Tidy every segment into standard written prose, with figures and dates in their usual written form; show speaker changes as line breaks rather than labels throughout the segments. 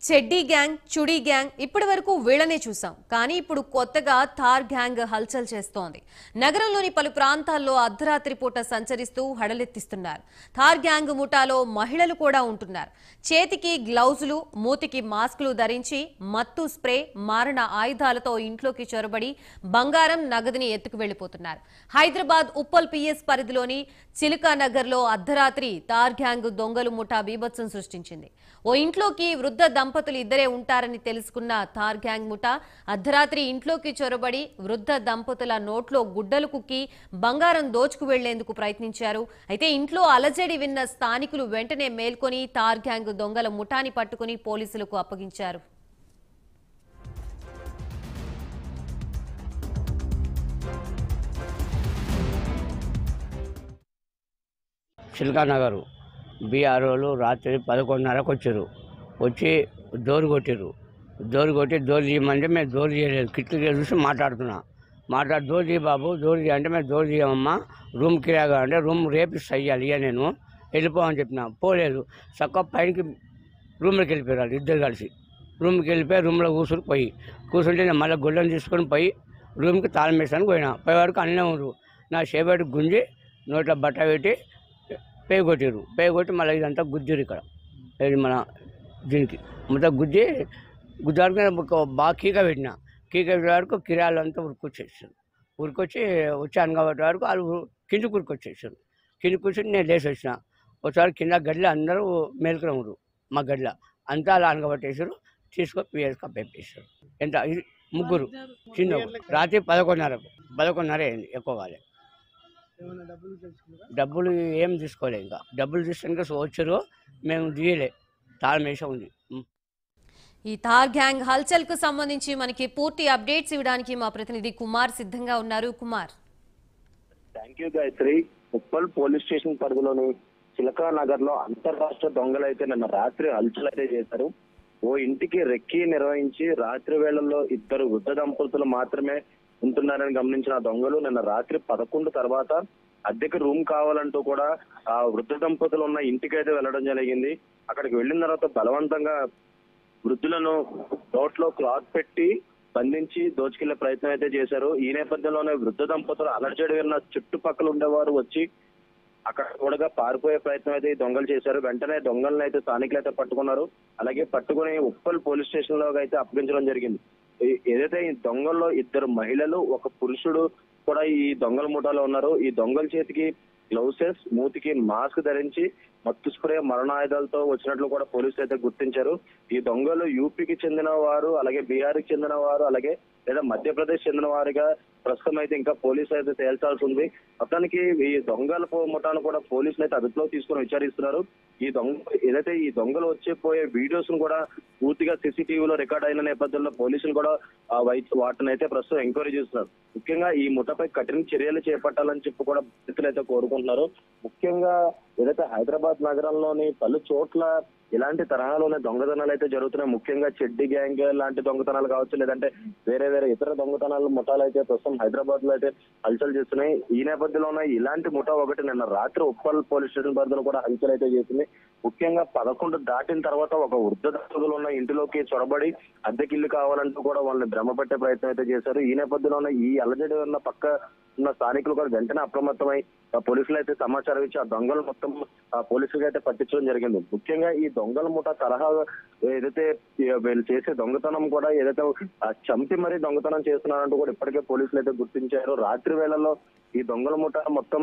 చెడ్డీ gang, chudi gang ఇప్పటి వరకు వీళ్ళనే చూసాం. కానీ ఇప్పుడు కొత్తగా థార్ గ్యాంగ్ హల్చల్ చేస్తోంది. నగరంలోని పలు ప్రాంతాల్లో అర్ధరాత్రి పూట సంచరిస్తూ హడలెత్తిస్తున్నారు. థార్ గ్యాంగ్ ముఠాలో మహిళలు కూడా ఉంటున్నారు. చేతికి గ్లౌజులు, మూతికి మాస్కులు ధరించి మత్తు స్ప్రే, మారణ ఆయుధాలతో ఇంట్లోకి చొరబడి బంగారం, నగదుని ఎత్తుకు వెళ్లిపోతున్నారు. హైదరాబాద్ ఉప్పల్ పిఎస్ పరిధిలోని చిలకానగర్లో అర్ధరాత్రి థార్ గ్యాంగ్ దొంగలు ముఠా బీభత్సం సృష్టించింది. ఓ ఇంట్లోకి వృద్ధ దంపతులు ఇద్దరే ఉంటారని తెలుసుకున్న థార్ గ్యాంగ్ ముఠా అర్ధరాత్రి ఇంట్లోకి చొరబడి వృద్ధ దంపతుల నోట్లో గుడ్డలు కుక్కి బంగారం దోచుకు వెళ్లేందుకు ప్రయత్నించారు. అయితే ఇంట్లో అలజడి విన్న స్థానికులు వెంటనే మేల్కొని థార్ గ్యాంగ్ దొంగల ముఠాని పట్టుకుని పోలీసులకు అప్పగించారు.
చిలకానగర్ బీఆర్ఓలు రాత్రి 11:30కు వచ్చారు. వచ్చి డోర్ కొట్టారు. డోర్ తీయమంటే మేము డోర్ తీయలేదు. కిటికీ చూసి మాట్లాడు డోర్ తీయ బాబు, డోర్ తీయ అంటే మేము డోర్ తీయమమ్మా, రూమ్ కిరాగా అంటే రూమ్ రేపిస్తా ఇవ్వాలి ఇక నేను వెళ్ళిపోమని చెప్పిన. పోలేదు. చక్కగా పైనకి రూమ్లోకి వెళ్ళిపోయారు వాళ్ళు ఇద్దరు కలిసి. రూమ్కి వెళ్ళిపోయి రూమ్లో కూర్చుంటే నేను మళ్ళీ గుళ్ళని తీసుకొని పోయి రూమ్కి తాళం వేసాను పోయే వరకు అన్నీ ఉన్నారు. నా చేపట్టి గుంజి నోట్లో బట్ట పెట్టి పేగు కొట్టి మళ్ళీ ఇదంతా గుద్దిరు. ఇక్కడ ఇది మన దీనికి మొత్తం గుద్దానికి బాగా కీక పెట్టే వరకు కిరాలంతా ఉరికొచ్చి వచ్చాను కాబట్టి వరకు వాళ్ళు కిందికి ఉరికొచ్చేసారు. కిందికి కూర్చొని నేను లేచి వచ్చిన. ఒకసారి కింద గడ్డలు అందరూ మేలుకున్నారు. మా గడ్డ అంతా అలా అనగబట్టేసారు. తీసుకొని పిఎస్కి అప్పేసారు. ఎంత ఇది ముగ్గురు చిన్న రాత్రి 11:30 అయింది. ఎక్కువ కాలే. డబ్బులు ఏం తీసుకోలే. ఇంకా డబ్బులు తీసుకుంటే వచ్చారు. మేము తీయలే. తాళం వేసే ఉంది.
ఈ థార్ గ్యాంగ్ హల్చల్ కు సంబంధించి మనకి పూర్తి అప్డేట్స్ ఇవ్వడానికి మా ప్రతినిధి కుమార్ సిద్ధంగా ఉన్నారు. Kumar,
thank you Gayatri. Uppal police station పరిధిలోని చిలకానగర్ లో అంతర్రాష్ట్ర దొంగలు అయితే నిన్న రాత్రి హల్చల్ అయితే చేశారు. ఓ ఇంటికి రెక్కి నిర్వహించి రాత్రి వేళల్లో ఇద్దరు వృద్ధ దంపతులు మాత్రమే ఉంటున్నారని గమనించిన దొంగలు నిన్న రాత్రి 11 తర్వాత అద్దెకి రూమ్ కావాలంటూ కూడా ఆ వృద్ధ దంపతులు ఉన్న ఇంటికి అయితే వెళ్ళడం జరిగింది. అక్కడికి వెళ్ళిన తర్వాత బలవంతంగా వృద్ధులను నోట్లో క్లాత్ పెట్టి బంధించి దోచుకెళ్లే ప్రయత్నం అయితే చేశారు. ఈ నేపథ్యంలోనే వృద్ధ దంపతులు అలర్జడి విన్న చుట్టుపక్కల ఉండేవారు వచ్చి అక్కడ కూడా పారిపోయే ప్రయత్నం అయితే ఈ దొంగలు చేశారు. వెంటనే దొంగలను అయితే స్థానికులు అయితే పట్టుకున్నారు. అలాగే పట్టుకుని ఉప్పల్ పోలీస్ స్టేషన్ లో అయితే అప్పగించడం జరిగింది. ఏదైతే ఈ దొంగల్లో ఇద్దరు మహిళలు, ఒక పురుషుడు కూడా ఈ దొంగల ముఠాలో ఉన్నారు. ఈ దొంగల చేతికి గ్లౌసెస్, మూతికి మాస్క్ ధరించి మత్తు స్ప్రే, మరణాయుధాలతో వచ్చినట్లు కూడా పోలీసులు అయితే గుర్తించారు. ఈ దొంగలు యూపీకి చెందిన వారు, అలాగే బీహార్కి చెందిన వారు, అలాగే లేదా మధ్యప్రదేశ్ చెందిన వారిగా ప్రస్తుతం అయితే ఇంకా పోలీసులు అయితే తేల్చాల్సి ఉంది. మొత్తానికి ఈ దొంగల ముఠాను కూడా పోలీసులు అయితే అదుపులో తీసుకుని విచారిస్తున్నారు. ఏదైతే ఈ దొంగలు పోయే వీడియోస్ ను కూడా పూర్తిగా సీసీటీవీలో రికార్డ్ అయిన నేపథ్యంలో పోలీసులు కూడా వాటిని అయితే ప్రస్తుతం ఎంక్వైరీ చేస్తున్నారు. ముఖ్యంగా ఈ ముఠపై కఠిన చర్యలు చేపట్టాలని చెప్పి కూడా బాధితులు అయితే కోరుకుంటున్నారు. ముఖ్యంగా ఏదైతే హైదరాబాద్ నగరంలోని పలు చోట్ల ఇలాంటి తరహాలోనే దొంగతనాలు అయితే జరుగుతున్నాయి. ముఖ్యంగా చెడ్డీ గ్యాంగ్ లాంటి దొంగతనాలు కావచ్చు, లేదంటే వేరే ఇతర దొంగతనాలు ముఠాలు అయితే ప్రస్తుతం హైదరాబాద్ లో అయితే హల్చల్ చేస్తున్నాయి. ఈ నేపథ్యంలోనే ఇలాంటి ముఠా ఒకటి నిన్న రాత్రి ఉప్పల్ పోలీస్ స్టేషన్ పరిధిలో కూడా హల్చల్ అయితే చేసింది. ముఖ్యంగా 11 దాటిన తర్వాత ఒక వృద్ధ దంపతులు ఉన్న ఇంటిలోకి చొరబడి అద్దెకిల్లు కావాలంటూ కూడా వాళ్ళని భ్రమపట్టే ప్రయత్నం అయితే చేశారు. ఈ నేపథ్యంలోనే ఈ అలజడి ఉన్న పక్క ఉన్న స్థానికులు కూడా వెంటనే అప్రమత్తమై పోలీసులు అయితే సమాచారం ఇచ్చి ఆ దొంగలు మొత్తం పోలీసులకు అయితే పట్టించడం జరిగింది. ముఖ్యంగా ఈ దొంగల ముఠా తరహా ఏదైతే వీళ్ళు చేసే దొంగతనం కూడా ఏదైతే చంపి మరీ దొంగతనం చేస్తున్నారంటూ కూడా ఇప్పటికే పోలీసులు అయితే గుర్తించారు. రాత్రి వేళల్లో ఈ దొంగల ముఠా మొత్తం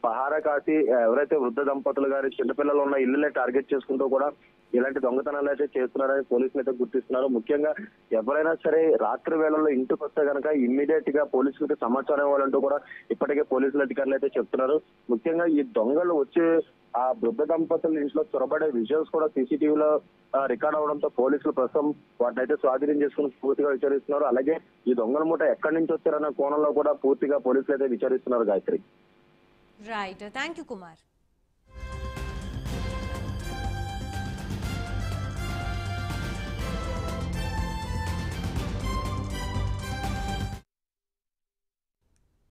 పహారా కాసి ఎవరైతే వృద్ధ దంపతులు గారి చిన్నపిల్లలు ఉన్న ఇల్లులే టార్గెట్ చేసుకుంటూ కూడా ఇలాంటి దొంగతనాలు అయితే చేస్తున్నారని పోలీసులు అయితే గుర్తిస్తున్నారు. ముఖ్యంగా ఎవరైనా సరే రాత్రి వేళల్లో ఇంటికి వస్తే కనుక ఇమ్మీడియట్ గా పోలీసులకు సమాచారం ఇవ్వాలంటూ కూడా ఇప్పటికే పోలీసుల అధికారులు అయితే చెప్తున్నారు. ముఖ్యంగా ఈ దొంగలు వచ్చే ఆ వృద్ధ దంపతుల ఇంట్లో చొరబడే విజువల్స్ కూడా సీసీటీవీలో రికార్డ్ అవడంతో పోలీసులు ప్రస్తుతం వాటిని అయితే స్వాధీనం చేసుకుని పూర్తిగా విచారిస్తున్నారు. అలాగే ఈ దొంగల మూట ఎక్కడి నుంచి వచ్చారన్న కోణంలో కూడా పూర్తిగా పోలీసులు అయితే విచారిస్తున్నారు. Gayatri,
right, thank you Kumar.